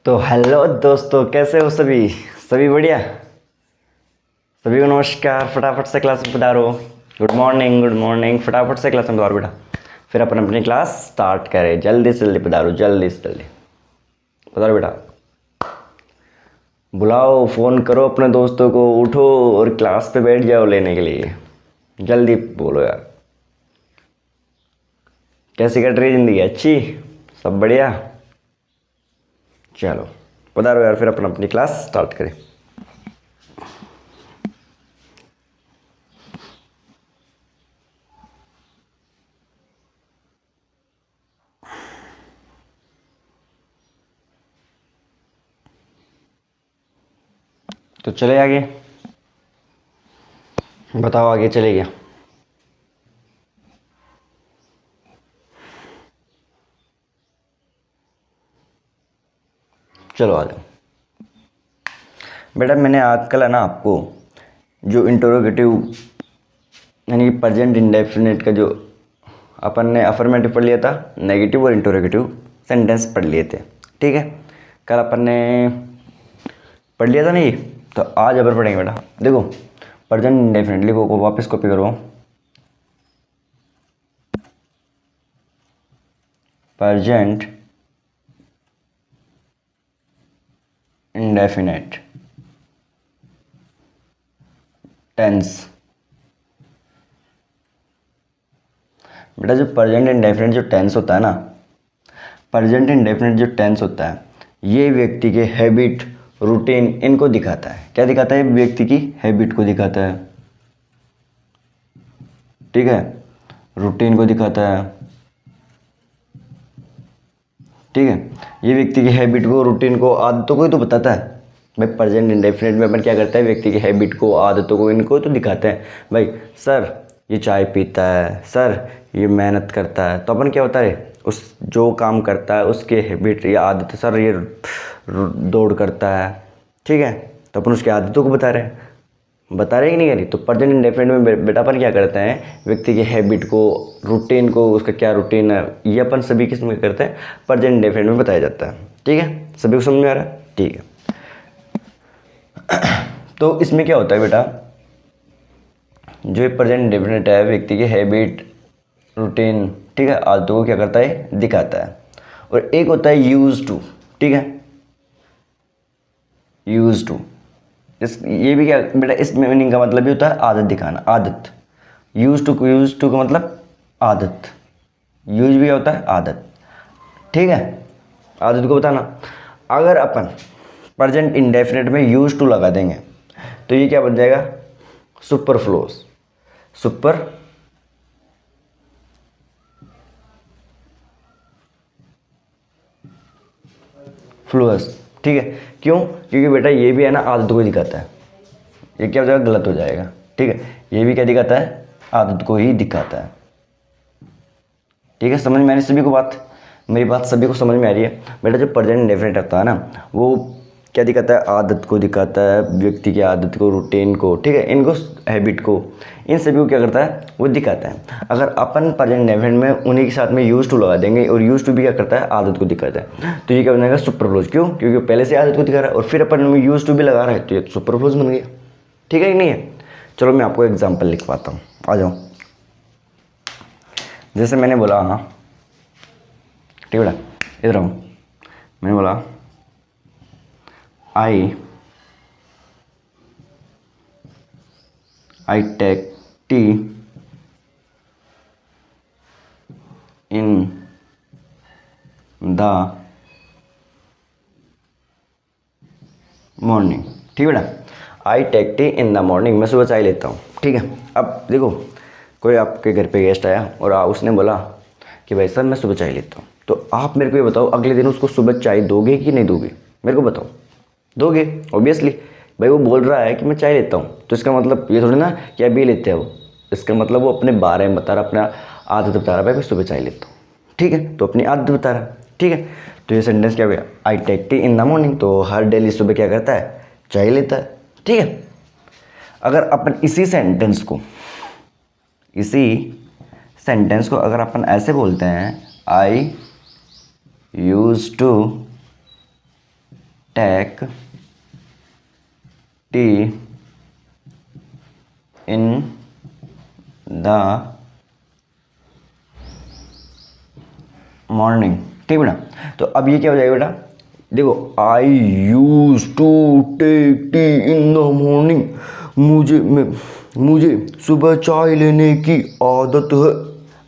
तो हेलो दोस्तों, कैसे हो सभी? सभी बढ़िया? सभी को नमस्कार। फटाफट से क्लास में पधारो। Good morning, good morning. फटाफट से क्लास में पधारो बेटा। फिर अपन अपनी क्लास स्टार्ट करें। जल्दी से जल्दी पधारो, जल्दी से जल्दी पधारो बेटा। बुलाओ, फ़ोन करो अपने दोस्तों को, उठो और क्लास पे बैठ जाओ लेने के लिए। जल्दी बोलो यार। कैसी कट रही ज़िंदगी? अच्छी? सब बढ़िया? चलो पधारो यार, फिर अपन अपनी क्लास स्टार्ट करें। तो चले आगे, बताओ आगे चले गया। चलो आ जाओ बेटा। मैंने आजकल है ना आपको जो इंटरोगेटिव यानी कि प्रेजेंट इंडेफिनिट का जो अपन ने अफर्मेटिव पढ़ लिया था, नेगेटिव और इंटरोगेटिव सेंटेंस पढ़ लिए थे। ठीक है, कल अपन ने पढ़ लिया था नहीं, तो आज अपन पढ़ेंगे बेटा। देखो, प्रेजेंट इंडेफिनिट लिखो, वापस कॉपी करो। Present indefinite tense. बेटा जो प्रेजेंट इंडेफिनिट जो टेंस होता है ना, प्रेजेंट इंडेफिनिट जो टेंस होता है, ये व्यक्ति के हैबिट, रूटीन इनको दिखाता है। क्या दिखाता है? व्यक्ति की हैबिट को दिखाता है। ठीक है, रूटीन को दिखाता है। ठीक है, ये व्यक्ति की हैबिट को, रूटीन को, आदतों को ही तो बताता है भाई। प्रेजेंट इंडेफिनिट में अपन क्या करता है? व्यक्ति की हैबिट को, आदतों को, इनको तो दिखाते हैं भाई। सर ये चाय पीता है, सर ये मेहनत करता है, तो अपन क्या होता है? उस जो काम करता है उसके हैबिट या आदत। सर ये दौड़ करता है, ठीक है, तो अपन उसकी आदतों को बता रहे कि नहीं करी। तो प्रेजेंट इंडेफिनिट में बेटा अपन क्या करते हैं? व्यक्ति के हैबिट को, रूटीन को, उसका क्या रूटीन है, ये अपन सभी किस में करते हैं? प्रेजेंट इंडेफिनिट में बताया जाता है। ठीक है, सभी को समझ में आ रहा है? ठीक है। तो इसमें क्या होता है बेटा, जो प्रेजेंट इंडेफिनिट है व्यक्ति के हैबिट, रूटीन, ठीक है, आदतों को क्या करता है? दिखाता है। और एक होता है यूज टू। ठीक है, यूज टू, ये भी क्या बेटा, इस मीनिंग का मतलब भी होता है आदत दिखाना, आदत। यूज टू का मतलब आदत। यूज भी होता है आदत। ठीक है, आदत को बताना। अगर अपन प्रेजेंट इंडेफिनिट में यूज टू लगा देंगे तो ये क्या बन जाएगा? सुपरफ्लोस। सुपर फ्लूअस। ठीक है, क्यों? क्योंकि बेटा ये भी है ना आदत को ही दिखाता है। ये क्या हो जाएगा? गलत हो जाएगा। ठीक है, ये भी क्या दिखाता है? आदत को ही दिखाता है। ठीक है, समझ में आ रही सभी को बात? मेरी बात सभी को समझ में आ रही है? बेटा जो प्रेजेंट इंडेफिनिट होता है ना, वो क्या दिखाता है? आदत को दिखाता है, व्यक्ति की आदत को, रूटीन को, ठीक है, इनको, हैबिट को, इन सभी को क्या करता है? वो दिखाता है। अगर अपन प्रेजेंट इंडेफिनिट में उन्हीं के साथ में यूज टू लगा देंगे, और यूज टू भी क्या करता है? आदत को दिखाता है, तो ये क्या बन जाएगा? सुपरफ्लोज। क्यों? क्योंकि पहले से आदत को दिखा रहा है और फिर अपन में यूज टू भी लगा रहा है, तो ये सुपरफ्लोज बन गया। ठीक है कि नहीं है? चलो मैं आपको एग्जाम्पल लिखवाता हूँ, आ जाओ। जैसे मैंने बोला, हाँ ठीक है बेटा, इधर आओ। मैंने बोला I take tea in the morning. ठीक है बेटा, I take tea in the morning, मैं सुबह चाय लेता हूँ। ठीक है, अब देखो, कोई आपके घर पे गेस्ट आया और उसने बोला कि भाई सर मैं सुबह चाय लेता हूँ, तो आप मेरे को ये बताओ, अगले दिन उसको सुबह चाय दोगे कि नहीं दोगे? मेरे को बताओ। दोगे ऑब्वियसली। भाई वो बोल रहा है कि मैं चाय लेता हूँ, तो इसका मतलब ये थोड़ी ना कि अभी लेते हैं वो। इसका मतलब वो अपने बारे में बता रहा, अपना आदत बता रहा, भाई मैं सुबह चाय लेता हूँ। ठीक है, तो अपनी आदत बता रहा है। ठीक है, तो ये सेंटेंस क्या हो गया? I take tea in the morning, तो हर डेली सुबह क्या करता है? चाय लेता है। ठीक है, अगर अपन इसी सेंटेंस को अगर अपन ऐसे बोलते हैं, I use to take tea in the morning. ठीक बेटा, तो अब ये क्या हो जाएगा बेटा, देखो I use to take tea in the morning, मुझे सुबह चाय लेने की आदत है।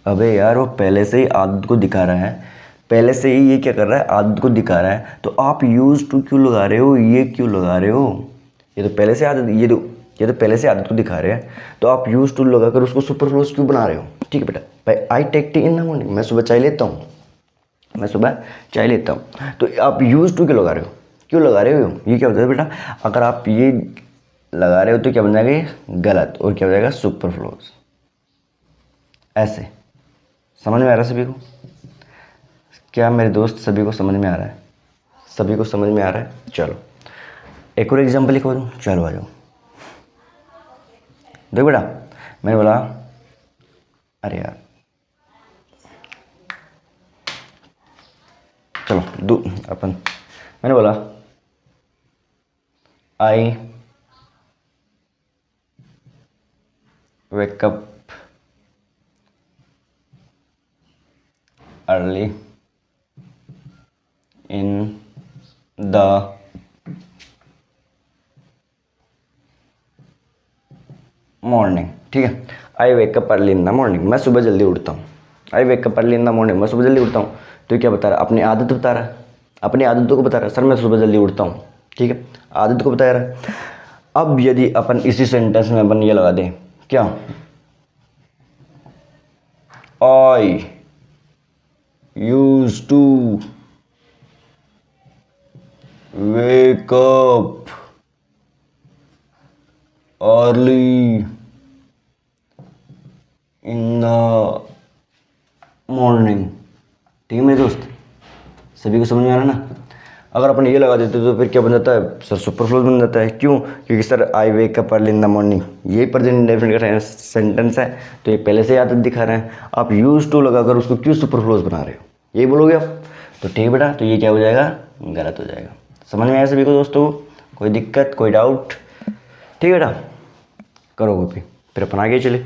अबे यार वो पहले से ही आदत को दिखा रहा है, पहले से ही ये क्या कर रहा है, आदत को दिखा रहा है, तो आप यूज टू क्यों लगा रहे हो, ये क्यों लगा रहे हो, ये तो पहले से आदत, ये तो पहले से आदत को दिखा रहे हैं, तो आप यूज टू लगाकर उसको सुपरफ्लूस क्यों बना रहे हो। ठीक है बेटा, भाई I take tea in the morning, मैं सुबह चाय लेता हूँ, मैं सुबह चाय लेता हूँ, तो आप यूज टू क्यों लगा रहे हो, क्यों लगा रहे हो, ये क्या होता है बेटा, अगर आप ये लगा रहे हो तो क्या बन जाएगा, ये गलत, और क्या हो जाएगा, सुपरफ्लूस। ऐसे समझ में आ रहा है सभी को, क्या मेरे दोस्त सभी को समझ में आ रहा है, सभी को समझ में आ रहा है। चलो एक और एग्जाम्पल लिखवा दूँ, चलो आ जाओ। देखो बेटा, मैंने बोला, अरे यार चलो अपन, मैंने बोला I wake up early in the morning. ठीक है, I wake up early in the morning, मैं सुबह जल्दी उठता हूँ, I wake up early in the morning, मैं सुबह जल्दी उठता हूँ, तो क्या बता रहा है, अपनी आदत बता रहा है, अपनी आदतों को बता रहा है, सर मैं सुबह जल्दी उठता हूँ। ठीक है, आदत को बता रहा है। अब यदि अपन इसी सेंटेंस में अपन ये लगा दें, क्या, I use to wake up early in the morning. ठीक है मेरे दोस्त, सभी को समझ में आ रहा है ना। अगर अपन ये लगा देते तो फिर क्या बन जाता है सर, सुपरफ्लूस बन जाता है। क्यों, क्योंकि sir I wake up early in the morning ये प्रेजेंट इंडेफिनिट का सेंटेंस है, तो ये पहले से आदत दिखा रहे हैं, आप यूज टू लगाकर उसको क्यों सुपरफ्लूस बना रहे हो, यही बोलोगे आप, तो ठीक है बेटा, तो ये क्या हो जाएगा, गलत हो जाएगा। समझ में आया सभी को दोस्तों, कोई दिक्कत, कोई डाउट। ठीक है बेटा, करो कॉपी, फिर अपन आगे चले।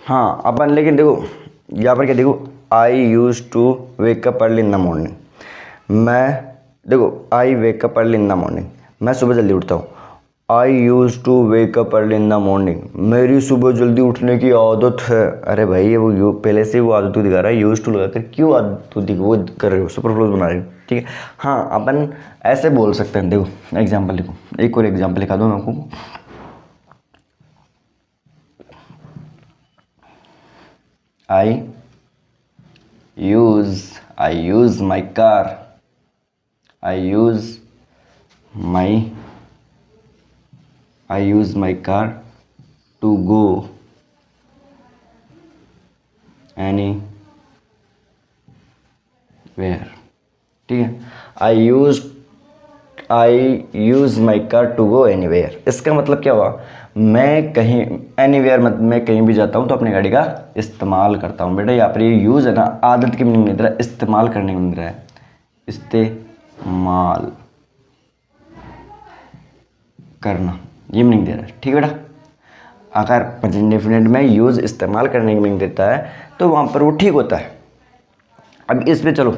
हाँ अपन, लेकिन देखो यहाँ पर क्या, देखो I use to wake up early in the morning, मैं, देखो I wake up early in the morning, मैं सुबह जल्दी उठता हूँ, I use to wake up early in the morning, मेरी सुबह जल्दी उठने की आदत है। अरे भाई ये वो पहले से वो आदत को दिखा रहा है, यूज टू लगाकर क्यों आदत को वो कर रहे हो, सुपरफ्लूस बना रहे हो। ठीक है, हाँ अपन ऐसे बोल सकते हैं, देखो एग्जाम्पल लिखो, एक और एग्जाम्पल लिखा दो मैं आपको। I use my car. I use my car to go anywhere. ठीक है, I use my car to go anywhere, इसका मतलब क्या हुआ, मैं कहीं, एनीवेयर मतलब मैं कहीं भी जाता हूँ तो अपनी गाड़ी का इस्तेमाल करता हूँ। बेटा यहाँ पर ये यूज़ है ना, आदत की मीनिंग नहीं दे रहा, इस्तेमाल करने की मीनिंग दे रहा है, इस्तेमाल करना, ये मीनिंग दे रहा है। ठीक है बेटा, अगर प्रेजेंट डेफिनेट में यूज़ इस्तेमाल करने की मीनिंग देता है तो वहाँ पर वो ठीक होता है। अब इस पे चलो,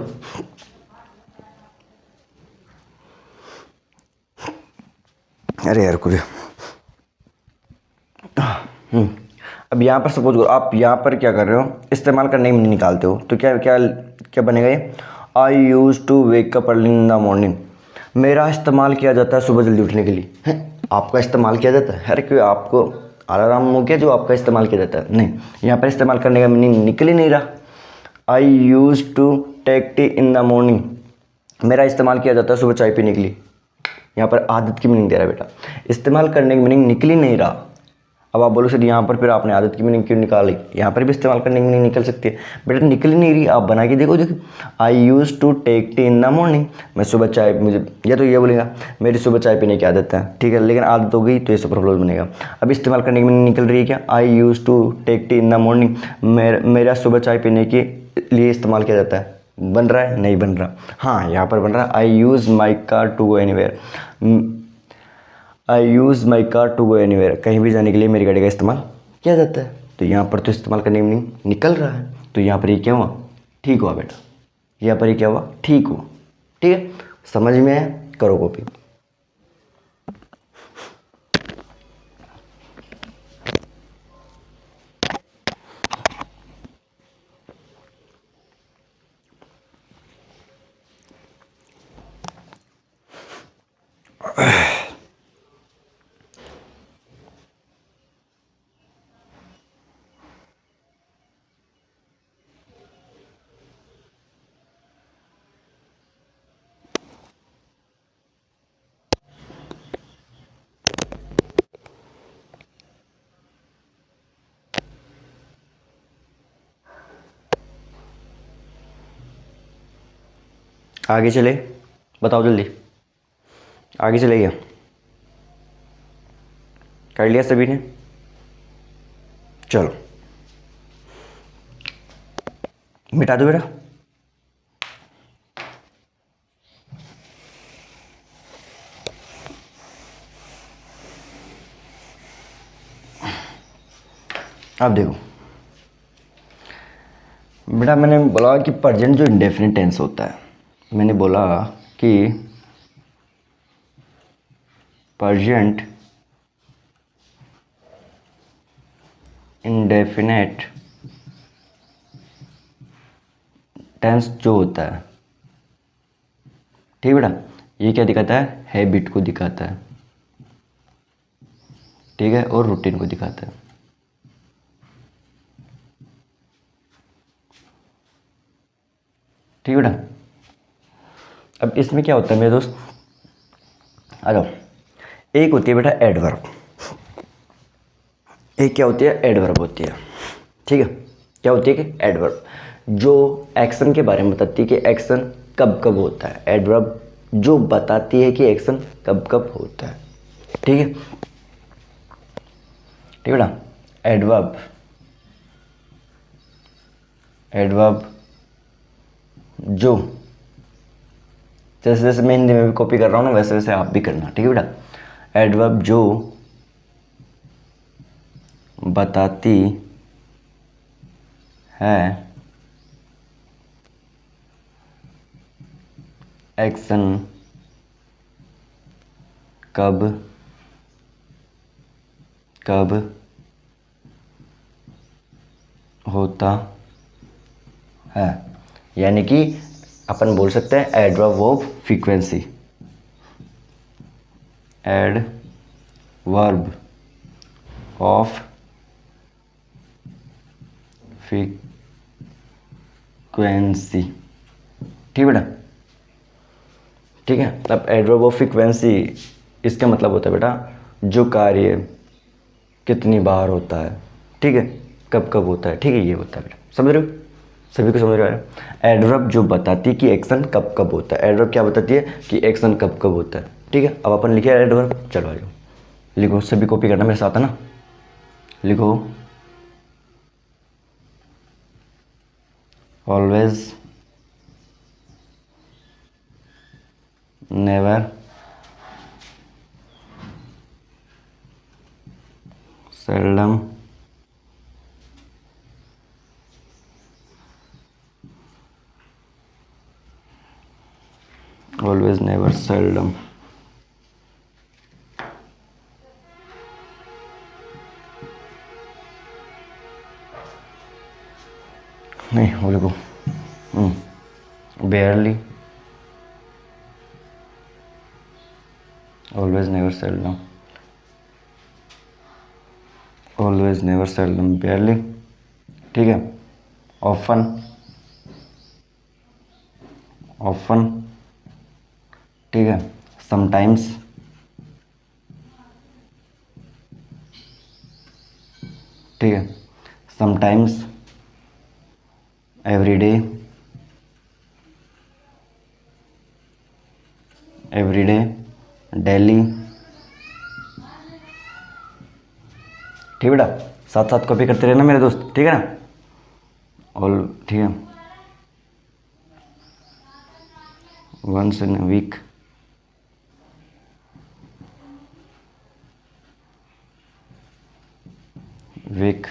अरे यार कुछ, अब यहाँ पर सपोज करो आप यहाँ पर क्या कर रहे हो, इस्तेमाल करने में निकालते हो, तो क्या क्या क्या बनेगा ये, I use to wake up early in the morning, मेरा इस्तेमाल किया जाता है सुबह जल्दी उठने के लिए। है, आपका इस्तेमाल किया जाता है, अरे क्यों, आपको अलार्म हो गया जो आपका इस्तेमाल किया जाता है, नहीं, यहाँ पर इस्तेमाल करने का मीनिंग निकल ही नहीं रहा। I use to take tea in the morning, मेरा इस्तेमाल किया जाता है सुबह चाय पीने के लिए, यहाँ पर आदत की मीनिंग दे रहा है बेटा, इस्तेमाल करने की मीनिंग निकल ही नहीं रहा। अब आप बोलो सर यहाँ पर फिर आपने आदत की मीनिंग क्यों निकाली, यहाँ पर भी इस्तेमाल करने की मीनिंग निकल सकती है। बेटा निकल ही नहीं रही, आप बना के देखो। I use to take tea in the morning, मैं सुबह चाय, मुझे या तो ये बोलेगा मेरी सुबह चाय पीने की आदत है, ठीक है, लेकिन आदत हो गई तो ये सुपरफ्लूअस बनेगा। अब इस्तेमाल करने की मीनिंग निकल रही है क्या, I use to take tea in the morning, मेरा सुबह चाय पीने के लिए इस्तेमाल किया जाता है। बन रहा है, नहीं बन रहा। हाँ यहाँ पर बन रहा है, I use my car to go anywhere, I use my car to go anywhere, कहीं भी जाने के लिए मेरी गाड़ी का इस्तेमाल किया जाता है। तो यहाँ पर तो इस्तेमाल करने की मीनिंग निकल रहा है, तो यहाँ पर ये क्या हुआ, ठीक हुआ बेटा, यहाँ पर ये क्या हुआ, ठीक हुआ। ठीक है, समझ में आया, करो कॉपी। आगे चले, बताओ जल्दी, आगे चले गया, कर लिया सभी ने, चलो मिटा दो बेटा। अब देखो बेटा, मैंने बोला कि प्रेजेंट जो इंडेफिनिट टेंस होता है, मैंने बोला कि प्रेजेंट इंडेफिनेट टेंस जो होता है, ठीक बेटा, ये क्या दिखाता है, हैबिट को दिखाता है, ठीक है, और रूटीन को दिखाता है। ठीक बेटा, अब इसमें क्या होता है मेरे दोस्त, आ जाओ, एक होती है बेटा एडवर्ब, एक क्या होती है, एडवर्ब होती है। ठीक है, क्या होती है कि एडवर्ब जो एक्शन के बारे में बताती है कि एक्शन कब कब होता है, एडवर्ब जो बताती है कि एक्शन कब कब होता है। ठीक है, ठीक बेटा, एडवर्ब, एडवर्ब जो, जैसे जैसे मैं हिंदी में भी कॉपी कर रहा हूँ ना, वैसे वैसे आप भी करना। ठीक है बेटा, एडवर्ब जो बताती है एक्शन कब कब होता है, यानी कि अपन बोल सकते हैं adverb of frequency, adverb of frequency. ठीक बेटा, ठीक है। अब एडवर्ब ऑफ फ्रीक्वेंसी, इसका मतलब होता है बेटा जो कार्य कितनी बार होता है, ठीक है, कब कब होता है, ठीक है, ये होता है बेटा। समझ रहे हो, सभी को समझ रहे हो। एडवर्ब जो बताती है कि एक्शन कब कब होता है, एडवर्ब क्या बताती है कि एक्शन कब कब होता है। ठीक है, अब अपन लिखे एडवर्ब, चलो आ जाओ लिखो, सभी कॉपी करना मेरे साथ है ना, लिखो always, never, seldom, always, never, seldom। नहीं वो लिखो barely, always, never, seldom, always, never, seldom, barely। ठीक है, often, often, ठीक है, sometimes, ठीक है, समटाइम्स, एवरीडे, एवरीडे, डेली। ठीक है बेटा, साथ साथ कॉपी करते रहना मेरे दोस्त, ठीक है ना। ऑल, ठीक है, once in week, week,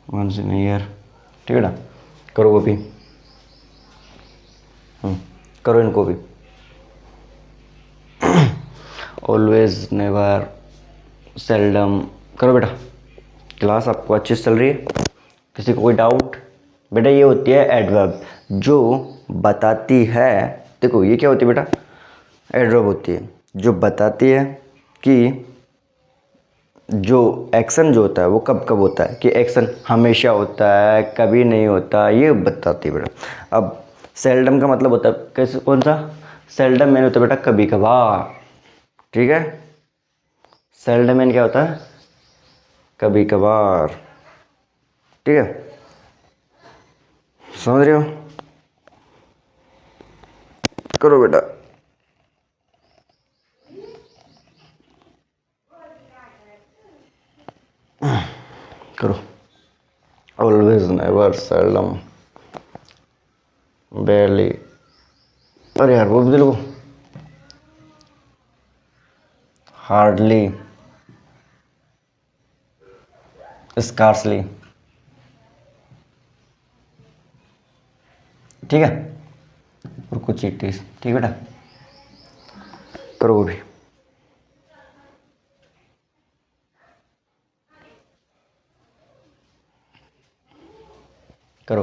once in year. ठीक है ना, करो कॉपी, करो इनको भी। ऑलवेज, नेवर, सेल्डम, करो बेटा। क्लास आपको अच्छी से चल रही है? किसी को कोई डाउट? बेटा ये होती है एडवर्ब, जो बताती है, देखो ये क्या होती है बेटा, एडवर्ब होती है जो बताती है कि जो एक्शन जो होता है वो कब कब होता है, कि एक्शन हमेशा होता है, कभी नहीं होता, ये बताती है बेटा। अब सेल्डम का मतलब होता है कैसे, कौन सा? सेल्डम मैन होता है बेटा कभी कभार। ठीक है, सेल्डम मैन क्या होता है? कभी कभार। ठीक है, समझ रहे हो? करो बेटा। करो, ऑलवेज, नेवर, सेल्डम, बेरली, अरे यार वो भी देखो, हार्डली, स्कार्सली। ठीक है, और कुछ चीटीज। ठीक है बेटा, करो वो भी। करो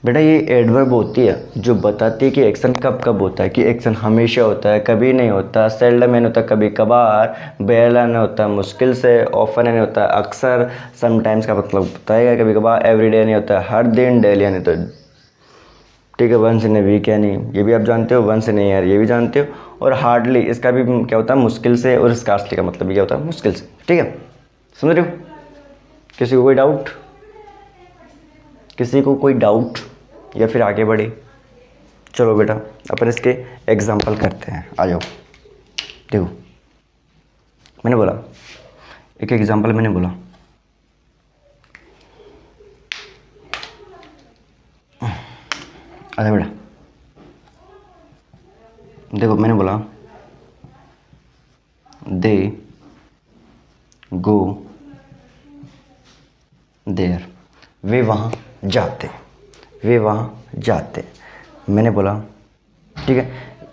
बेटा, ये एडवर्ब होती है जो बताती है कि एक्शन कब कब होता है, कि एक्शन हमेशा होता है, कभी नहीं होता, सेल्डम नहीं होता, कभी कभार, बेला नहीं होता, मुश्किल से, ऑफन नहीं होता, अक्सर, समटाइम्स का मतलब बताएगा, कभी कभार, एवरीडे नहीं होता, हर दिन, डेली नहीं तो। ठीक है, वंस इन ए वीक यानी ये भी आप जानते हो, वंस इन ए ईयर ये भी जानते हो, और हार्डली इसका भी क्या होता है, मुश्किल से, और स्कार्सली का मतलब भी क्या होता है, मुश्किल से। ठीक है, समझ रहे हो? किसी को कोई डाउट? किसी को कोई डाउट या फिर आगे बढ़े? चलो बेटा अपन इसके एग्जाम्पल करते हैं, आ जाओ। देखो मैंने बोला, एक एग्जाम्पल मैंने बोला, अरे बेटा देखो मैंने बोला, दे गो देयर, वे वहाँ जाते, वे वहाँ जाते। मैंने बोला, ठीक है।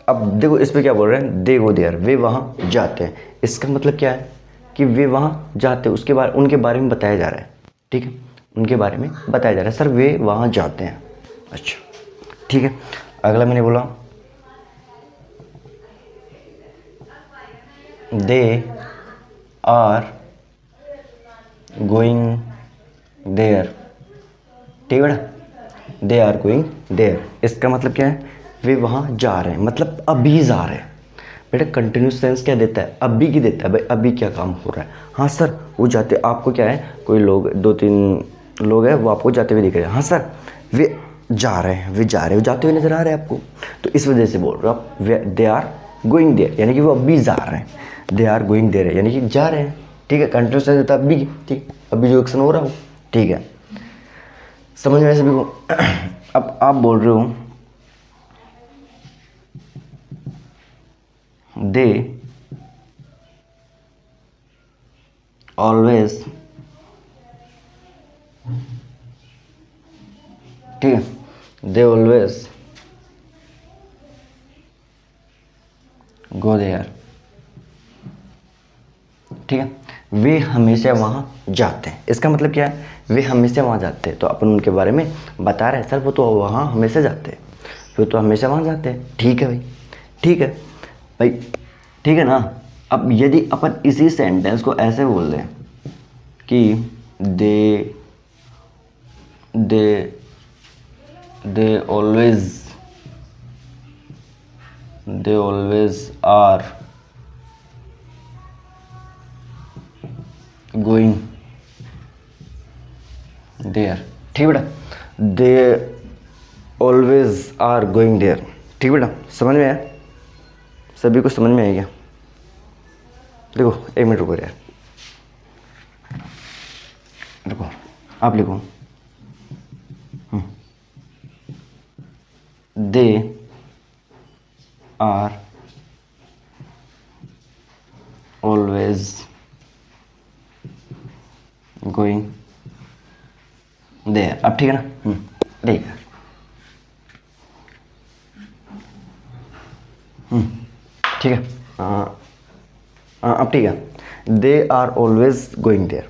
अब देखो इस पे क्या बोल रहे हैं, दे गो देयर, वे वहाँ जाते हैं। इसका मतलब क्या है कि वे वहाँ जाते, उसके बारे, उनके बारे में बताया जा रहा है। ठीक है, उनके बारे में बताया जा रहा है, सर वे वहाँ जाते हैं। अच्छा ठीक है, अगला मैंने बोला, दे आर गोइंग देयर। ठीक है बेटा, दे आर गोइंग देयर, इसका मतलब क्या है, वे वहाँ जा रहे हैं, मतलब अभी जा रहे हैं। बेटा कंटिन्यूस टेंस क्या देता है, अभी की देता है, भाई अभी क्या काम हो रहा है। हाँ सर वो जाते, आपको क्या है, कोई लोग, 2-3 लोग हैं वो आपको जाते हुए दिख रहे हैं, हाँ सर वे जा रहे हैं, वे जा रहे हैं, जाते हुए नजर आ रहे हैं आपको, तो इस वजह से बोल रहे हो आप, वे दे आर गोइंग देयर, यानी कि वो अभी जा रहे हैं, दे आर गोइंग देयर यानी कि जा रहे हैं। ठीक है, कंटिन्यूस टेंस देता है अभी, ठीक, अभी जो एक्शन हो रहा हो। ठीक है, समझ में सभी को? अब आप बोल रहे हो, दे ऑलवेज, ठीक है, दे ऑलवेज गो देयर। ठीक है, वे हमेशा वहाँ जाते हैं, इसका मतलब क्या है, वे हमेशा वहाँ जाते हैं, तो अपन उनके बारे में बता रहे हैं, सर वो तो वहाँ हमेशा जाते हैं, वो तो हमेशा वहाँ जाते हैं। ठीक है भाई, ठीक है भाई, ठीक है ना। अब यदि अपन इसी सेंटेंस को ऐसे बोल दें कि they they they always they always are going there. ठीक बेटा, they always are going there. ठीक बेटा, समझ में आया? सभी को समझ में आएगा? देखो एक मिनट रुको यार, रुको, आप लिखो they are always going there. अब ठीक है ना? ठीक है। ठीक है, अब ठीक है। They are always going there,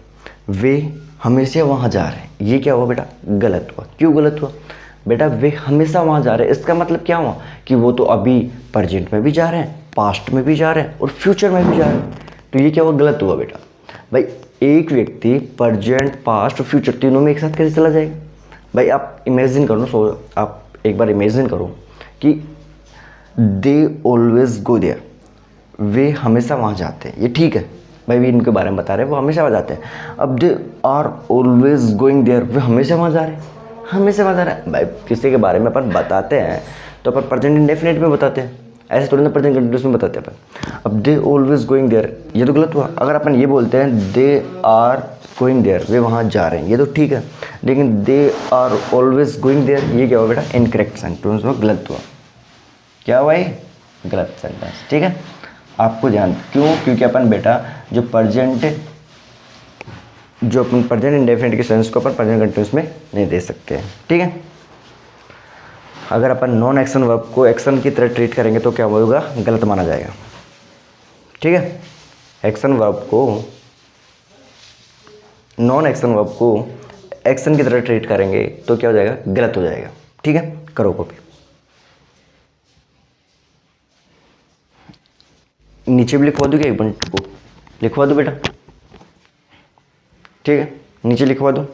वे हमेशा वहाँ जा रहे हैं। ये क्या हुआ बेटा? गलत हुआ। क्यों गलत हुआ बेटा? वे हमेशा वहाँ जा रहे हैं, इसका मतलब क्या हुआ कि वो तो अभी प्रेजेंट में भी जा रहे हैं, पास्ट में भी जा रहे हैं और फ्यूचर में भी जा रहे हैं। तो ये क्या हुआ? गलत हुआ बेटा। भाई एक व्यक्ति प्रेजेंट, पास्ट और फ्यूचर तीनों में एक साथ कैसे चला जाएगा? भाई आप इमेजिन करो ना, आप एक बार इमेजिन करो कि दे ऑलवेज गो देयर, वे हमेशा वहाँ जाते हैं। ये ठीक है भाई, भी इनके बारे में बता रहे हैं, वो हमेशा वहाँ जाते हैं। अब they are always going there, वे हमेशा वहाँ जा रहे हैं, हमेशा वहाँ जा रहे हैं। भाई किसी के बारे में अपन बताते हैं तो अपन प्रेजेंट इंडेफिनिट में बताते हैं, ऐसे थोड़ी ना प्रेजेंट कंटिन्यूस में बताते हैं अपन। अब दे ऑलवेज गोइंग देयर, ये तो गलत हुआ। अगर अपन ये बोलते हैं दे आर गोइंग देयर, वे वहाँ जा रहे हैं, ये तो ठीक है। लेकिन they are always going there, ये क्या हुआ बेटा? इनकरेक्ट सेंटेंस हुआ, गलत हुआ। क्या हुआ? ये गलत सेंटेंस। ठीक है, आपको ध्यान क्यों? क्योंकि अपन बेटा जो अपन प्रेजेंट इंडेफिनिट के सेंस को अपन प्रेजेंट कंटिन्यूस में नहीं दे सकते हैं। ठीक है, अगर अपन नॉन एक्शन वर्ब को एक्शन की तरह ट्रीट करेंगे तो क्या होगा? गलत माना जाएगा। ठीक है, एक्शन वर्ब को, नॉन एक्शन वर्ब को एक्शन की तरह ट्रीट करेंगे तो क्या हो जाएगा? गलत हो जाएगा। ठीक है, करो कॉपी। नीचे भी लिखवा दूँ क्या? एक मिनट को लिखवा दो बेटा। ठीक है, नीचे लिखवा दो।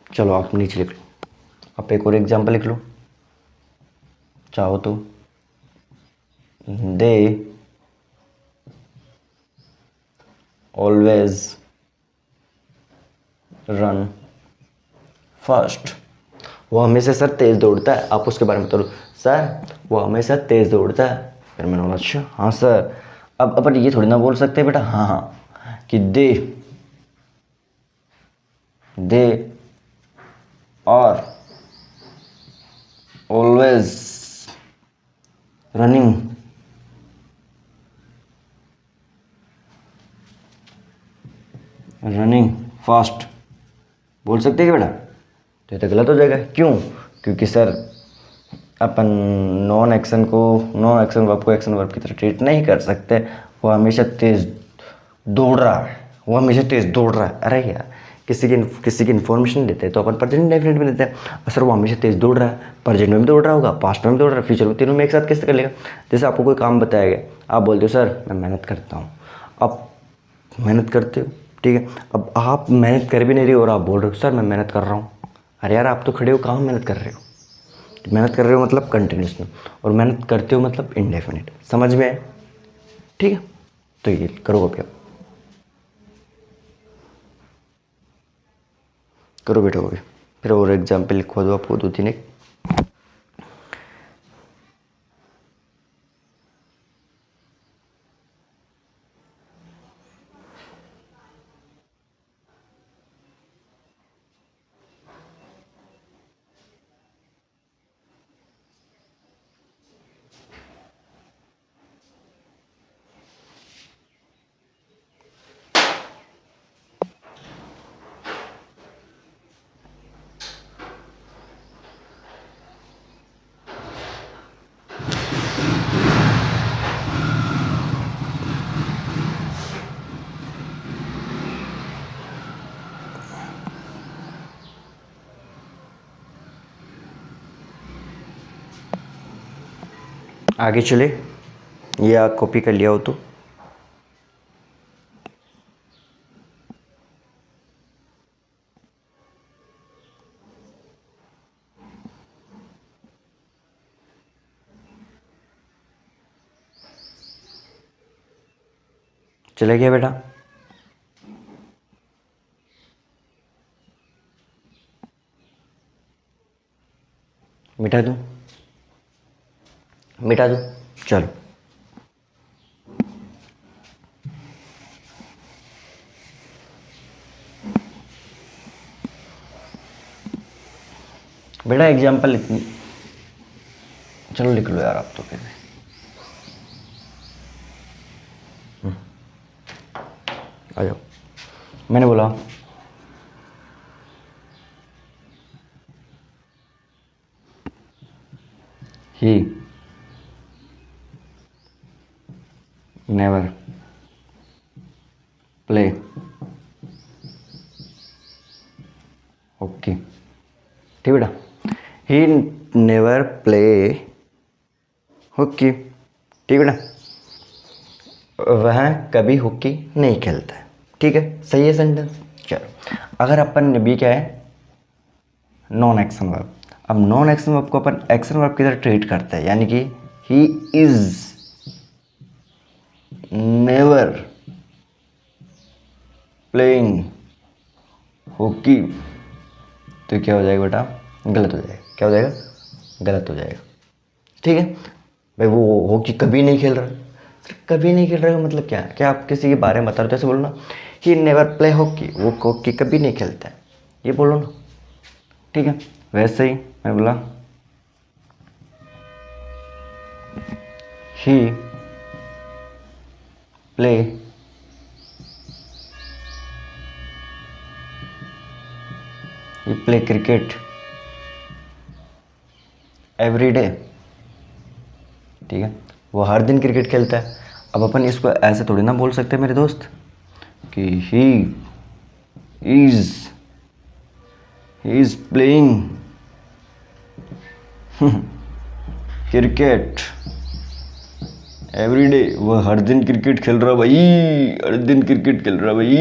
चलो आप नीचे लिख लो, आप एक और एग्जाम्पल लिख लो चाहो तो। दे ऑलवेज रन फास्ट, वो हमेशा सर तेज़ दौड़ता है। आप उसके बारे में बता दो, सर वो हमेशा तेज़ दौड़ता है। फिर मैंने बोला अच्छा हाँ सर। अब अपन ये थोड़ी ना बोल सकते बेटा हाँ हाँ कि they are always running fast, बोल सकते हैं क्या बेटा? तो ये तो गलत हो जाएगा। क्यों? क्योंकि सर अपन नॉन एक्शन वर्ब को एक्शन वर्ब की तरह ट्रीट नहीं कर सकते। वो हमेशा तेज़ दौड़ रहा है, वो हमेशा तेज़ दौड़ रहा है। अरे यार किसी की इन्फॉर्मेशन देते हैं तो अपन प्रेजेंट इंडेफिनिट में देते हैं। सर वो हमेशा तेज़ दौड़ रहा है, प्रेजेंट में भी दौड़ रहा होगा, पास्ट में भी दौड़ रहा है, फ्यूचर में, तीनों में एक साथ कैसे कर लेगा? जैसे आपको कोई काम बताया गया, आप बोलते हो सर मैं मेहनत करता हूँ, आप मेहनत करते हो। ठीक है, अब आप मेहनत कर भी नहीं रहे हो और आप बोल रहे हो सर मैं मेहनत कर रहा हूँ। अरे यार आप तो खड़े हो, कहाँ मेहनत कर रहे हो? मेहनत कर रहे हो मतलब कंटिन्यूस में, और मेहनत करते हो मतलब इंडेफिनिट। समझ में आए? ठीक है, तो ये करो अभी, आप करो बेटा अभी। फिर और एग्जाम्पल लिखवा दो आपको 2-3 एक। आगे चले, ये आप कॉपी कर लिया हो तो चले गया बेटा, मिटा दूँ, मिटा दूँ, चलो। बेटा एग्जाम्पल इतनी, चलो लिख लो यार आप तो कैसे। आ जाओ, मैंने बोला ही नेवर प्ले हॉकी, ठीक बेटा, ही नेवर प्ले हॉकी, ठीक बेटा, वह कभी हॉकी नहीं खेलता है, ठीक है, सही है सेंटेंस। चलो अगर अपन ने भी क्या है, नॉन एक्शन वर्ब, अब नॉन एक्शन वर्ब को अपन एक्शन वर्ब की तरह ट्रीट करते हैं, यानी कि he is never playing hockey, तो क्या हो जाएगा बेटा, गलत हो जाएगा, क्या हो जाएगा, गलत हो जाएगा, ठीक है। भाई वो हॉकी कभी नहीं खेल रहा, सिर्फ कभी नहीं खेल रहा का मतलब क्या है, क्या आप किसी के बारे में बता रहे हो, जैसे बोलो ना ही नेवर प्ले हॉकी, वो हॉकी कभी नहीं खेलता है, ये बोलो ना, ठीक है। वैसे ही मैं बोला ही प्ले क्रिकेट एवरी डे, ठीक है, वो हर दिन क्रिकेट खेलता है। अब अपन इसको ऐसे थोड़ी ना बोल सकते मेरे दोस्त कि is he is playing cricket every day, वो हर दिन क्रिकेट खेल रहा भाई, हर दिन क्रिकेट खेल रहा भाई,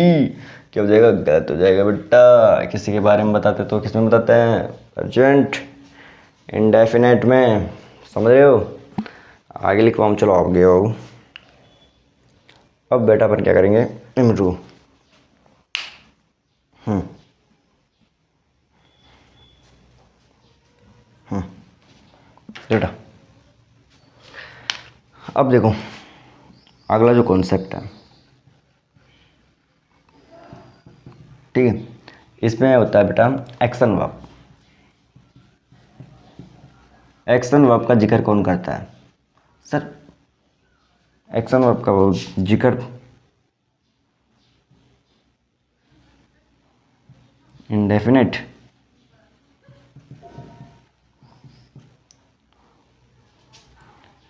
क्या हो जाएगा, गलत हो जाएगा बेटा। किसी के बारे में बताते तो किस में बताते हैं, अर्जेंट इंडेफिनेट में, समझ रहे हो। आगे लिखवाऊँ, चलो आप गए हो। अब बेटा अपन क्या करेंगे, इम्प्रूव, बेटा अब देखो अगला जो कॉन्सेप्ट है, ठीक है, इसमें होता है बेटा एक्शन वर्ब। एक्शन वर्ब का जिक्र कौन करता है सर, एक्शन वर्ब का वो जिक्र इंडेफिनेट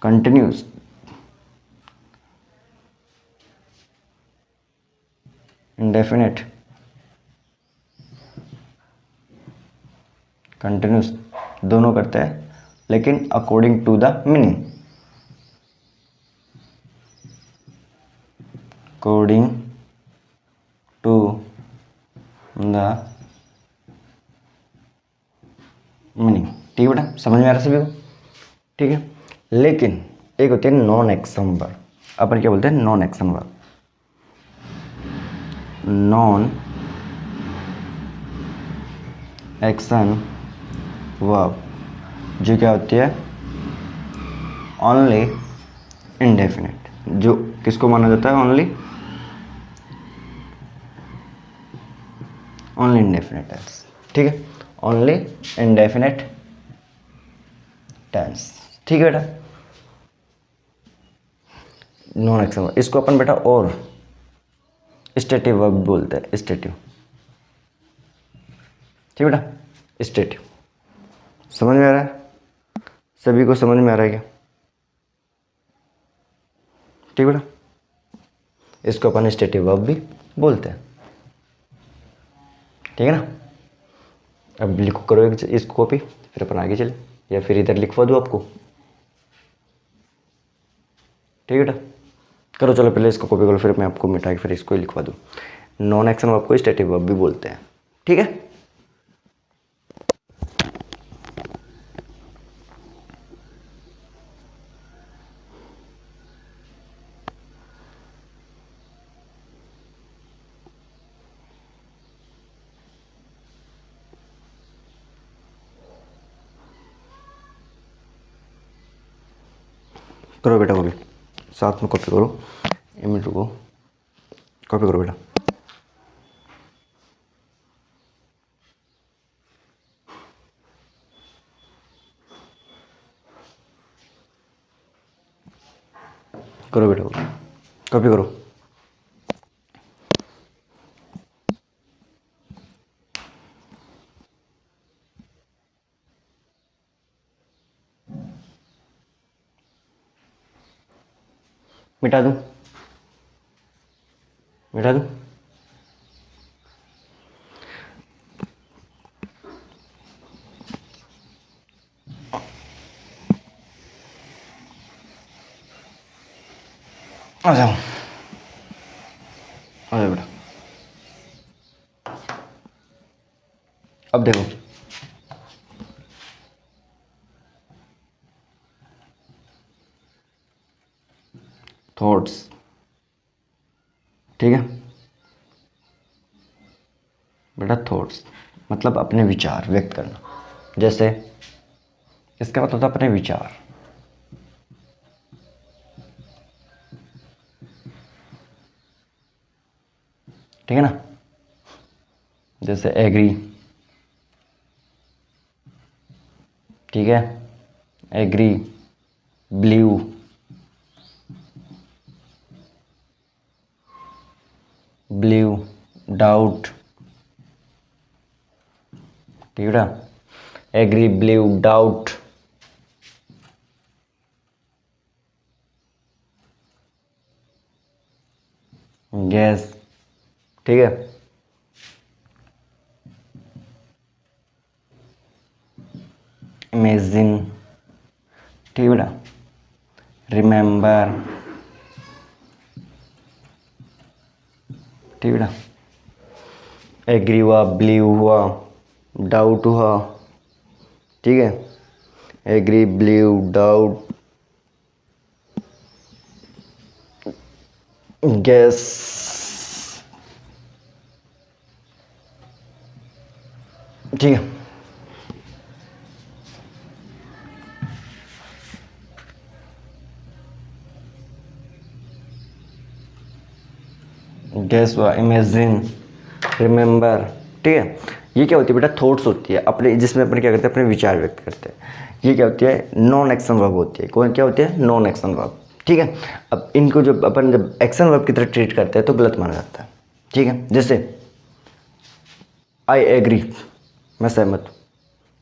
कंटिन्यूस इंडेफिनेट कंटिन्यूस दोनों करते हैं, लेकिन according to the meaning, according to the meaning, ठीक है बेटा, समझ में आ रहा सभी को, ठीक है। लेकिन एक होती है नॉन एक्शन वर्ब, अपन क्या बोलते हैं, non action verb, non action verb जो क्या होती है, ओनली इंडेफिनेट, जो किसको माना जाता है, ओनली इंडेफिनेट टेंस, ठीक है, ओनली इंडेफिनेट टेंस, ठीक है बेटा। नॉन एक्शन वर्ब, इसको अपन बेटा और स्टेटिव वर्ब बोलते हैं, स्टेटिव, ठीक बेटा, स्टेटिव, समझ में आ रहा है, सभी को समझ में आ रहा है क्या, ठीक बेटा, इसको अपन स्टेटिव वर्ब भी बोलते हैं, ठीक है ना। अब लिखो, करो इसको कॉपी, फिर अपन आगे चले, या फिर इधर लिखवा दूँ आपको, ठीक है बेटा, करो, चलो पहले इसको कॉपी करो, फिर मैं आपको मिटा के फिर इसको ही लिखवा दूँ। नॉन एक्शन वर्ब को स्टेटिव वर्ब भी बोलते हैं, ठीक है। करो बेटा कॉपी, साथ में कॉपी करो। 1 मिनट रुको, कॉपी करो बेटा। करो बेटा कॉपी करो। मिटा दूं, मिटा दूं? आ जाओ, आ जाओ बेटा। अब देखो, थॉट्स, ठीक है बेटा। थॉट्स मतलब अपने विचार व्यक्त करना। जैसे इसका मतलब होता है अपने विचार। ठीक है ना? जैसे एग्री, ठीक है, एग्री, बिलीव, बिलीव, डाउट, ठीक है बेटा। एग्री, बिलीव, डाउट, गैस, ठीक है। इमेजिन, ठीक है बेटा। रिमेंबर, ठीक है बेटा। एग्री हुआ, बिलीव हुआ, डाउट हुआ, ठीक है। एग्री, बिलीव, डाउट, गैस, ठीक है। गैस हुआ, इमेजिन, रिमेंबर, ठीक है। ये क्या होती है बेटा? थॉट्स होती है अपने, जिसमें अपन क्या करते हैं, अपने विचार व्यक्त करते हैं। ये क्या होती है? नॉन एक्शन वर्ब होती है। कौन क्या होती है? नॉन एक्शन वर्ब, ठीक है। अब इनको जब अपन जब एक्शन वर्ब की तरह ट्रीट करते हैं तो गलत माना जाता है, ठीक है। जैसे आई एग्री, मैं सहमत हूँ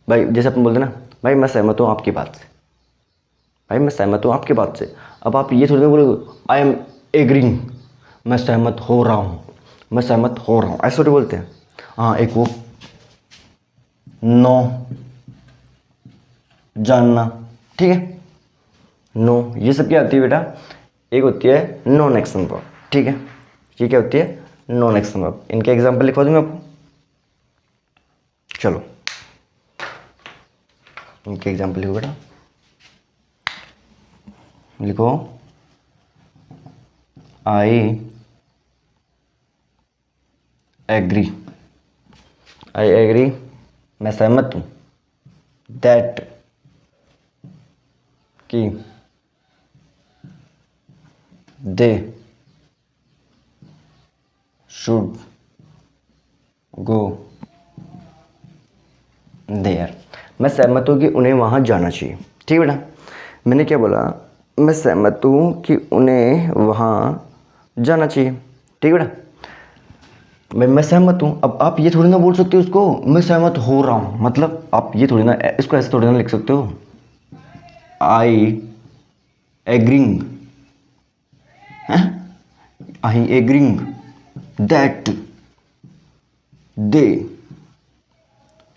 भाई। जैसे अपन बोलते हैं ना, भाई मैं सहमत हूँ आपकी बात से, भाई मैं सहमत हूँ आपकी बात से। अब आप ये थोड़ी ना बोलोगे आई एम एग्रीइंग, मैं सहमत हो रहा हूँ, मैं सहमत हो रहा हूँ, ऐसे थोड़ी बोलते हैं। हाँ, एक वो नो, जानना, ठीक है। नो, ये सब क्या होती है बेटा? एक होती है नॉन एक्शन वर्ब, ठीक है। ये क्या होती है? Non action verb. इनके एग्जांपल लिखवा दूं मैं आपको, चलो इनके एग्जांपल लिखो बेटा। लिखो आई एग्री, आई एग्री, मैं सहमत हूं। दैट, कि दे शुड गो देयर, मैं सहमत हूँ कि उन्हें वहाँ जाना चाहिए, ठीक है बेटा। मैंने क्या बोला? मैं सहमत हूँ कि उन्हें वहाँ जाना चाहिए, ठीक है बेटा। मैं सहमत हूँ। अब आप ये थोड़ी ना बोल सकते हो उसको मैं सहमत हो रहा हूँ, मतलब आप ये थोड़ी ना, इसको ऐसे थोड़ी ना लिख सकते हो। I agreeing, I agreeing that they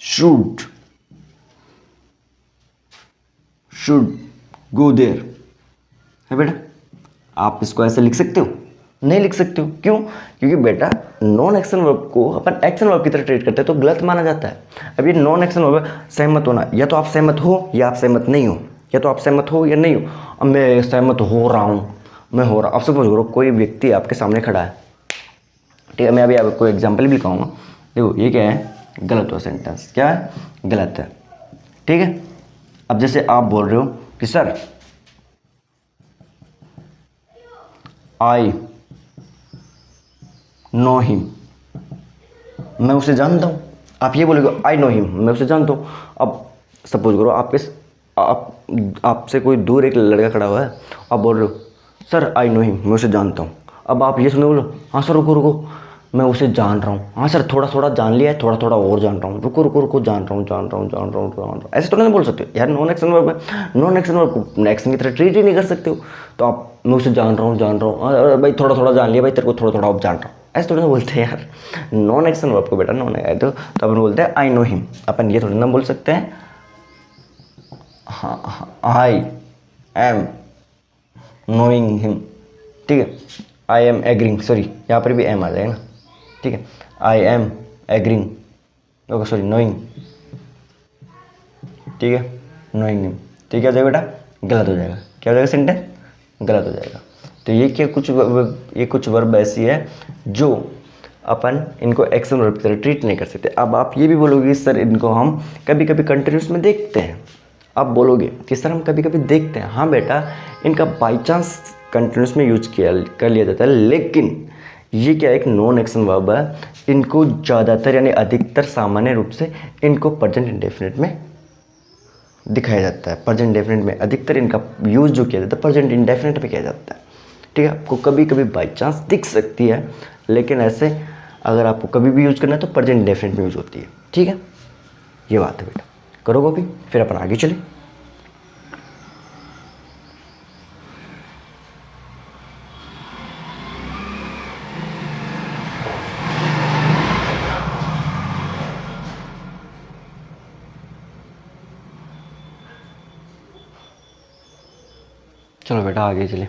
should should go there, है बेटा। आप इसको ऐसे लिख सकते हो? नहीं लिख सकते हो। क्यों? क्योंकि बेटा नॉन एक्शन वर्ब को अपन एक्शन वर्ब की तरह ट्रीट करते हैं तो गलत माना जाता है। अब ये नॉन एक्शन वर्ब है, सहमत होना, या तो आप सहमत हो या आप सहमत नहीं हो, या तो आप सहमत हो या नहीं हो। अब मैं सहमत हो रहा हूँ, मैं हो रहा, अब सपोज करो कोई व्यक्ति आपके सामने खड़ा है, ठीक है। मैं अभी आपको एग्जाम्पल भी लिखाऊंगा। देखो ये क्या है? गलत हुआ सेंटेंस, क्या है? गलत है, ठीक है। अब जैसे आप बोल रहे हो कि सर आई नो हिम, मैं उसे जानता हूँ। आप ये बोलोगे आई नो हिम, मैं उसे जानता हूँ। अब सपोज करो आपसे कोई दूर एक लड़का खड़ा हुआ है, आप बोल रहे हो सर आई नो हिम, मैं उसे जानता हूँ। अब आप ये सुनो, बोलो हाँ सर रुको रुको, मैं उसे जान रहा हूँ। हाँ सर थोड़ा थोड़ा जान लिया है, थोड़ा थोड़ा और जान रहा हूँ, रुको रुको रुको, जान रहा हूँ जान रहा हूँ जान रहा हूँ जान रहा हूँ। ऐसे तो नहीं बोल सकते यार, नॉन एक्शन वर्ब है, नॉन एक्शन वर्ब को एक्शन की तरह ट्रीट ही नहीं कर सकते हो। तो आप मैं उसे जान रहा हूँ जान रहा हूँ, अरे भाई थोड़ा थोड़ा जान लिया भाई, तेरे को थोड़ा थोड़ा अब जान रहा हूँ, ऐसे थोड़ा ना बोलते हैं यार। नॉन एक्शन वर्ब को बेटा नॉन है तो अपन बोलते हैं आई नो हिम। अपन ये थोड़ा ना बोल सकते हैं हाँ आई एम नोइंग हिम, ठीक है। आई एम एग्रिंग, सॉरी यहाँ पर भी एम आ जाएगा ना, ठीक है। I am agreeing, okay sorry knowing, ठीक है, नोइंग हिम। तो ये क्या हो जाएगा बेटा, गलत हो जाएगा। क्या हो जाएगा, सेंटेंस गलत हो जाएगा। तो ये क्या कुछ वर्ब ऐसी है जो अपन इनको एक्शन वर्ब की तरह ट्रीट नहीं कर सकते। अब आप ये भी बोलोगे सर इनको हम कभी कभी कंटिन्यूस में देखते हैं। आप बोलोगे कि सर हम कभी कभी देखते हैं, हाँ बेटा इनका बाई चांस कंटिन्यूस में यूज कर लिया जाता है, लेकिन ये क्या एक नॉन एक्शन वर्ब है। इनको ज़्यादातर यानी अधिकतर सामान्य रूप से इनको प्रेजेंट इंडेफिनिट में दिखाया जाता है। प्रेजेंट इंडेफिनिट में अधिकतर इनका यूज़ जो किया जाता है प्रेजेंट इंडेफिनिट में किया जाता है, ठीक है। आपको कभी कभी बाई चांस दिख सकती है, लेकिन ऐसे अगर आपको कभी भी यूज़ करना है तो प्रेजेंट इंडेफिनिट में यूज़ होती है, ठीक है। ये बात है बेटा, करो कॉपी, फिर अपन आगे चले। चलो बेटा आगे चले।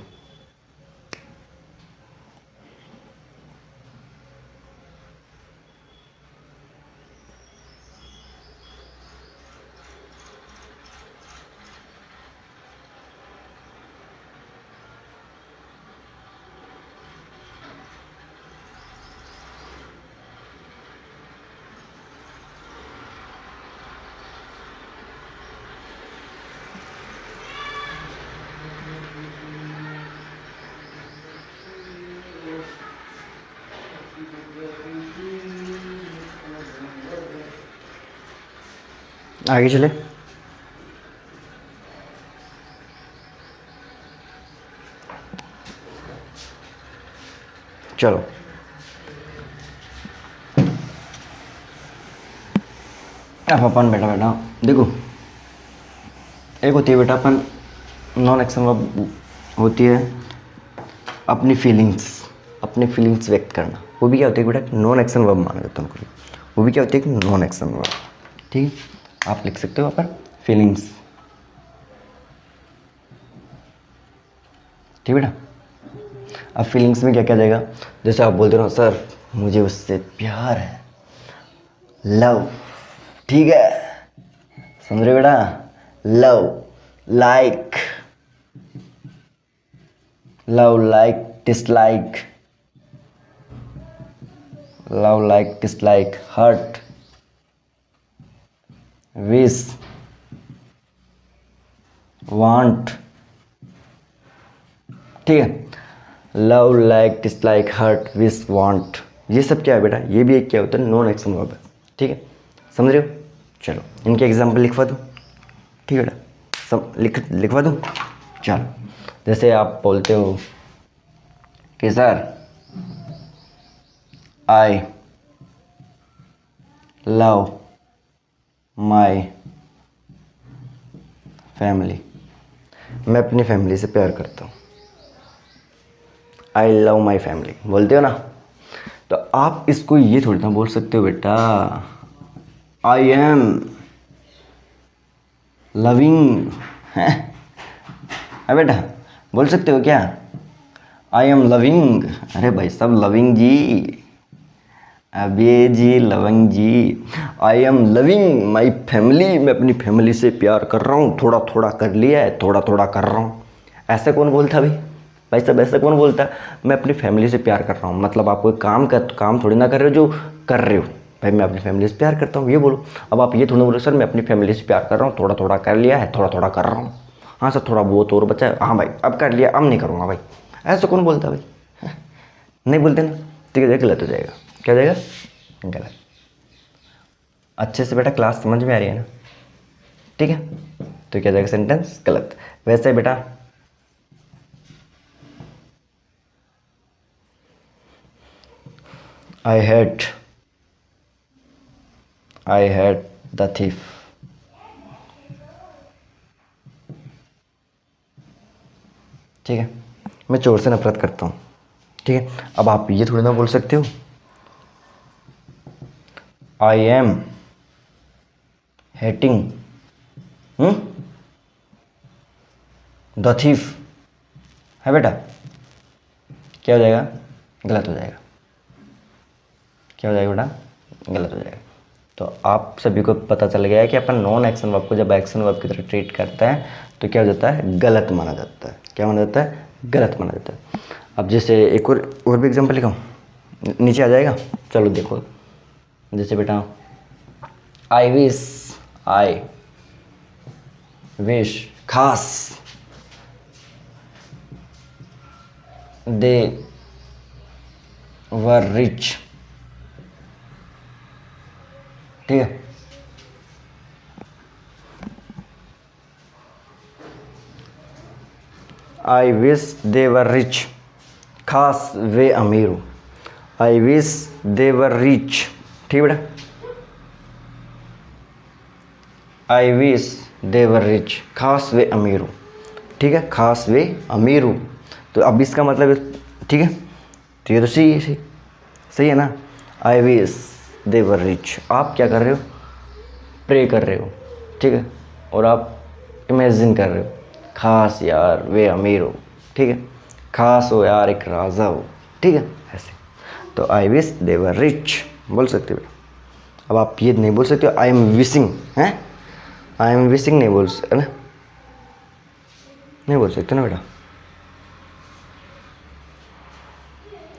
आगे चले। चलो अब अपन बेटा देखो, एक होती है बेटा अपन नॉन एक्शन वर्ब होती है अपनी फीलिंग्स व्यक्त करना। वो भी क्या होती है बेटा, नॉन एक्शन वर्ब माना जाता है उनको। वो भी क्या होती है कि नॉन एक्शन वर्ब, ठीक है। आप लिख सकते हो वहाँ पर फीलिंग्स, ठीक है बेटा। अब फीलिंग्स में क्या क्या जाएगा, जैसे आप बोलते रहो सर मुझे उससे प्यार है, लव, ठीक है, समझ रहे बेटा, love like dislike, love like dislike, hurt, wish, want, ठीक है। Love like dislike hurt wish want, ये सब क्या है बेटा, ये भी एक क्या होता है नॉन एक्शन वर्ब है, ठीक है, समझ रहे हो। चलो इनके एग्जाम्पल लिखवा दूँ, ठीक है बेटा, सब लिखवा दूँ। चलो जैसे आप बोलते हो कि sir I love my family, मैं अपनी फैमिली से प्यार करता हूँ। आई लव माई फैमिली बोलते हो ना, तो आप इसको ये थोड़ी ना बोल सकते हो बेटा आई एम लविंग है बेटा, बोल सकते हो क्या आई एम लविंग, अरे भाई साहब लविंग जी, अबे जी लविंग जी, I am loving my family, मैं अपनी फैमिली से प्यार कर रहा हूँ, थोड़ा थोड़ा कर लिया है, थोड़ा थोड़ा कर रहा हूँ। ऐसा कौन बोलता भाई साहब, ऐसा कौन बोलता मैं अपनी फैमिली से प्यार कर रहा हूँ, मतलब आप कोई काम थोड़ी ना कर रहे हो जो कर रहे हो, भाई मैं अपनी फैमिली से प्यार करता हूँ ये बोलो। अब आप ये थोड़ा बोलो सर मैं अपनी फैमिली से प्यार कर रहा हूँ, थोड़ा थोड़ा कर लिया है, थोड़ा कर रहा हूँ। हाँ सर थोड़ा बहुत और बचा है, हाँ भाई अब कर लिया, अब नहीं करूँगा भाई, ऐसा कौन बोलता भाई, नहीं बोलते ना, तो क्या गलत हो जाएगा, क्या हो जाएगा, गलत। अच्छे से बेटा क्लास समझ में आ रही है ना, ठीक है, तो क्या जाएगा सेंटेंस गलत। वैसे बेटा आई हैड द thief, ठीक है, मैं चोर से नफरत करता हूँ, ठीक है। अब आप ये थोड़ी ना बोल सकते हो I am hating the thief, है बेटा, क्या हो जाएगा, गलत हो जाएगा, क्या हो जाएगा बेटा, गलत हो जाएगा। तो आप सभी को पता चल गया है कि अपन नॉन एक्शन वर्ब को जब एक्शन वर्ब की तरह ट्रीट करते हैं तो क्या हो जाता है, गलत माना जाता है, क्या माना जाता है, गलत माना जाता है। अब जैसे एक और भी एग्जांपल लिखाऊं, नीचे आ जाएगा, चलो देखो, जैसे बेटा आई विश खास दे वर रिच, ठीक है। I wish they were rich, खास वे अमीर हो, I wish they were rich, ठीक बेटा, I wish they were rich, खास वे अमीर हो, ठीक है, खास वे अमीर हो। तो अब इसका मतलब ठीक है, तो ये तो सही है, सही है ना, I wish they were rich, आप क्या कर रहे हो, प्रे कर रहे हो, ठीक है, और आप इमेजिन कर रहे हो खास यार वे अमीर हो, ठीक है, खास हो यार एक राजा हो, ठीक है, ऐसे। तो I wish they were rich बोल सकते हो। अब आप ये नहीं बोल सकते आई एम विशिंग, हैं, आई एम विशिंग नहीं बोल सकते ना, नहीं बोल सकते ना बेटा।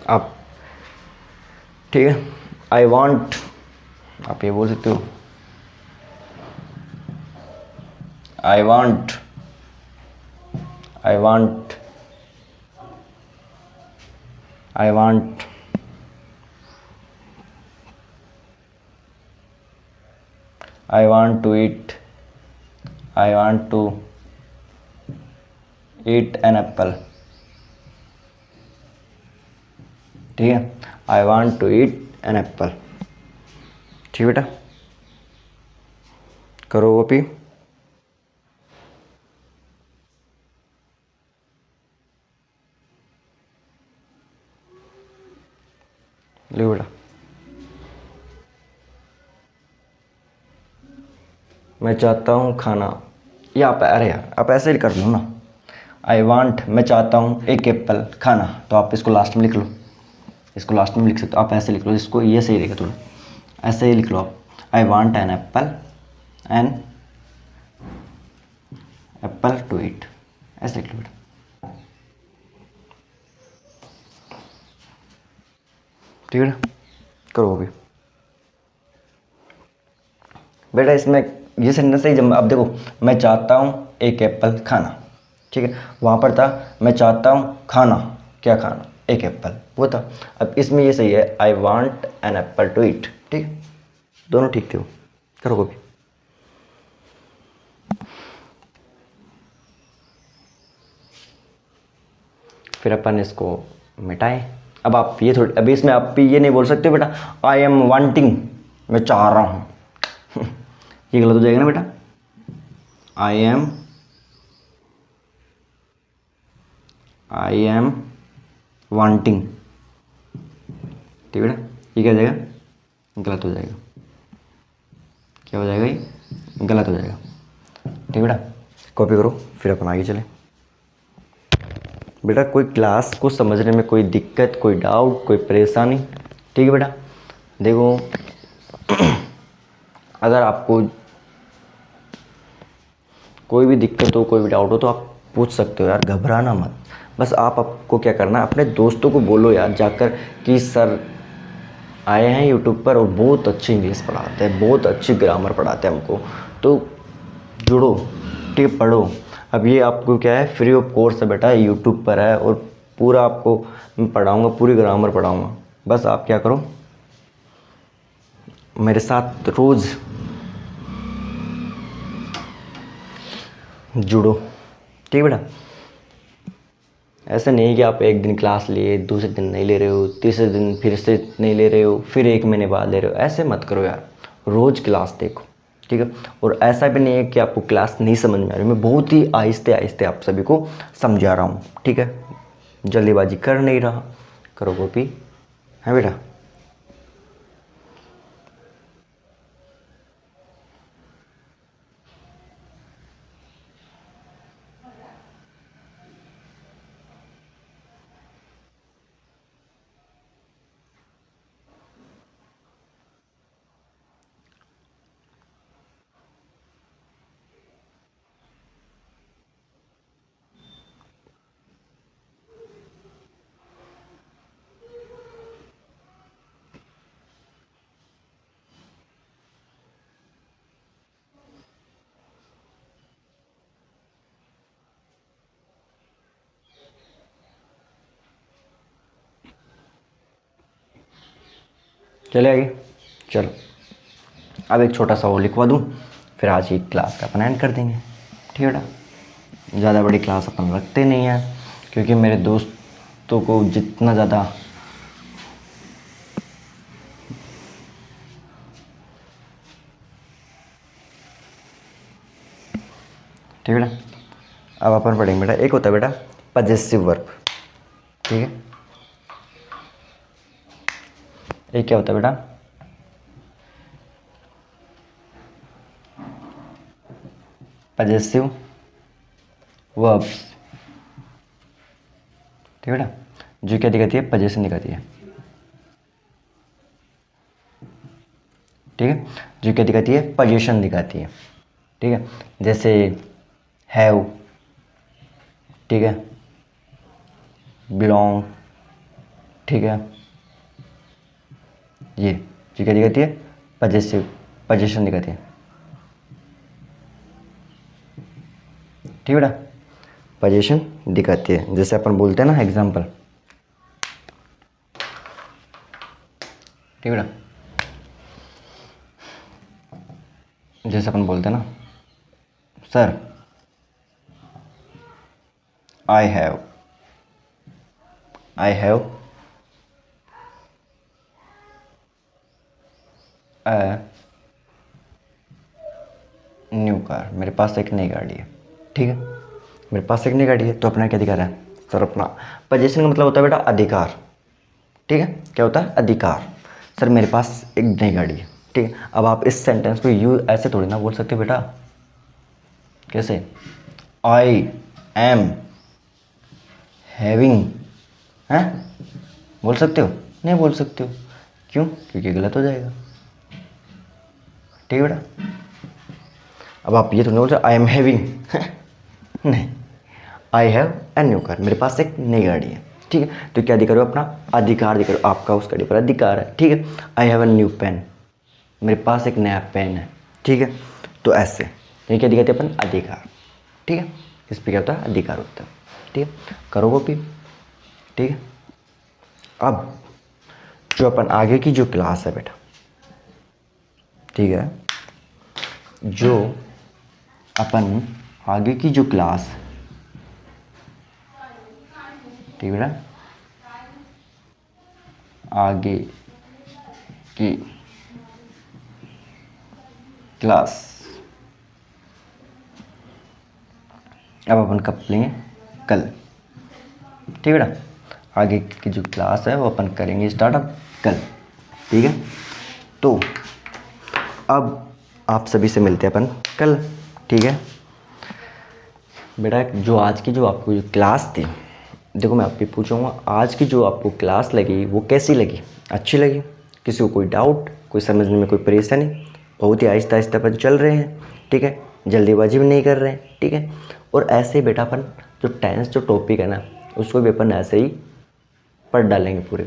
आप ठीक है, आई वॉन्ट, आप ये बोल सकते हो I want, I want, I want, I want to eat, I want to eat an apple, ठीक है, I want to eat an apple, ठीक बेटा, करो कॉपी। लो बेटा, मैं चाहता हूँ खाना, या आप अरे यार आप ऐसे ही कर लो ना, आई वांट, मैं चाहता हूँ एक एप्पल खाना, तो आप इसको लास्ट में लिख लो, इसको लास्ट में लिख सकते हो, आप ऐसे लिख लो, इसको ये सही रहेगा थोड़ा, ऐसे ही लिख लो आप, I want an apple to eat, ऐसे लिख लो बेटा, ठीक है ना, करो अभी बेटा। इसमें ये सेंटेंस सही, जब अब देखो मैं चाहता हूँ एक एप्पल खाना, ठीक है, वहाँ पर था मैं चाहता हूँ खाना, क्या खाना, एक एप्पल, वो था। अब इसमें ये सही है I want an apple to eat, ठीक, दोनों ठीक थे वो, करो कॉपी। फिर अपन इसको मिटाएं। अब आप ये थोड़ी, अभी इसमें आप भी ये नहीं बोल सकते बेटा आई एम वांटिंग, मैं चाह रहा हूँ ये गलत हो जाएगा ना बेटा, आई एम वांटिंग, ठीक बेटा, ये क्या हो जाएगा, गलत हो जाएगा, क्या हो जाएगा, ये गलत हो जाएगा, ठीक बेटा, कॉपी करो फिर अपन आगे चलें। बेटा कोई क्लास को समझने में कोई दिक्कत, कोई डाउट, कोई परेशानी, ठीक है बेटा, देखो अगर आपको कोई भी दिक्कत हो, कोई भी डाउट हो तो आप पूछ सकते हो यार, घबराना मत। बस आपको क्या करना है, अपने दोस्तों को बोलो यार जाकर कि सर आए हैं यूट्यूब पर और बहुत अच्छी इंग्लिश पढ़ाते हैं, बहुत अच्छी ग्रामर पढ़ाते हैं हमको, तो जुड़ो, ठीक है, पढ़ो। अब ये आपको क्या है, फ्री ऑफ कोर्स है बेटा, यूट्यूब पर है और पूरा आपको मैं पढ़ाऊँगा, पूरी ग्रामर पढ़ाऊँगा। बस आप क्या करो, मेरे साथ रोज़ जुड़ो, ठीक है बेटा। ऐसा नहीं कि आप एक दिन क्लास लिए, दूसरे दिन नहीं ले रहे हो, तीसरे दिन फिर से नहीं ले रहे हो, फिर 1 महीने बाद ले रहे हो। ऐसे मत करो यार, रोज़ क्लास देखो, ठीक है। और ऐसा भी नहीं है कि आपको क्लास नहीं समझ में आ रही, मैं बहुत ही आहिस्ते आहिस्ते आप सभी को समझा रहा हूँ, ठीक है। जल्दीबाजी कर नहीं रहा, करो कॉपी, है बेटा। चले आगे, चलो अब एक छोटा सा वो लिखवा दूँ, फिर आज की क्लास का अपन एंड कर देंगे, ठीक है बेटा। ज़्यादा बड़ी क्लास अपन रखते नहीं हैं, क्योंकि मेरे दोस्तों को जितना ज़्यादा ठीक है बेटा। अब अपन पढ़ेंगे बेटा, एक होता है बेटा पजेसिव वर्ब, ठीक है। एक क्या होता है बेटा, पजेसिव वर्ब्स, ठीक है बेटा। जो क्या दिखाती है, पजेशन दिखाती है, ठीक है। जो क्या दिखाती है, पजेशन दिखाती है, ठीक है। जैसे हैव, ठीक है, बिलोंग, ठीक है। ये जो क्या दिखाती है, पजेसिव, पजेशन दिखाती है, ठीक है बेटा। पजेशन दिखाती है, जैसे अपन बोलते हैं ना, एग्जाम्पल, ठीक है बेटा। जैसे अपन बोलते हैं ना, sir I have a new car, मेरे पास एक नई गाड़ी है, ठीक है। मेरे पास एक नई गाड़ी है, तो अपना क्या अधिकार है सर, अपना पोजीशन का मतलब होता है बेटा अधिकार, ठीक है। क्या होता है, अधिकार। सर मेरे पास एक नई गाड़ी है, ठीक है। अब आप इस सेंटेंस को यूज ऐसे थोड़ी ना बोल सकते बेटा, कैसे, आई एम हैविंग, हैं, बोल सकते हो? नहीं बोल सकते हो, क्यों? क्योंकि गलत हो जाएगा, ठीक है बेटा। अब आप ये तो नहीं बोल सकते आई एम हैविंग नहीं, आई हैव ए न्यू कार, मेरे पास एक नई गाड़ी है, ठीक है। तो क्या दिखा रहे हो, अपना अधिकार दिखा रहे हो, आपका उस गाड़ी पर अधिकार है, ठीक है। I have a new pen, मेरे पास एक नया पेन है, ठीक है। तो ऐसे ये क्या दिखाते हैं, अपन अधिकार, ठीक है। इस पर क्या होता है, अधिकार होता है, ठीक है। करो कॉपी, ठीक है। अब जो अपन आगे की जो क्लास है बेटा, ठीक है, जो अपन आगे की जो क्लास, ठीक है बेटा, आगे की क्लास अब अपन कब लेंगे, कल, ठीक है बेटा। आगे की जो क्लास है वो अपन करेंगे स्टार्ट अब कल, ठीक है। तो अब आप सभी से मिलते हैं अपन कल, ठीक है बेटा। जो आज की जो आपको जो क्लास थी, देखो मैं आपसे पूछूंगा, आज की जो आपको क्लास लगी वो कैसी लगी, अच्छी लगी? किसी को कोई डाउट, कोई समझने में कोई परेशानी? बहुत ही आहिस्ता आहिस्ता अपन चल रहे हैं, ठीक है, जल्दीबाजी भी नहीं कर रहे हैं, ठीक है। और ऐसे ही बेटा अपन जो टेंस जो टॉपिक है ना, उसको भी अपन ऐसे ही पढ़ डालेंगे पूरे,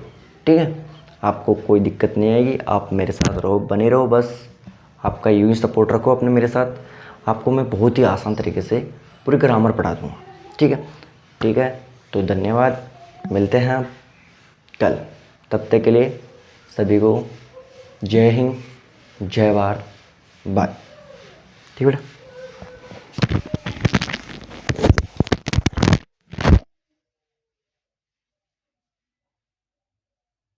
ठीक है। आपको कोई दिक्कत नहीं आएगी, आप मेरे साथ रहो, बने रहो, बस आपका यूं ही सपोर्ट रखो अपने मेरे साथ। आपको मैं बहुत ही आसान तरीके से पूरी ग्रामर पढ़ा दूँगा, ठीक है। ठीक है, तो धन्यवाद। मिलते हैं आप कल, तब तक के लिए सभी को जय हिंद, जय भारत, बाय। ठीक है बेटा।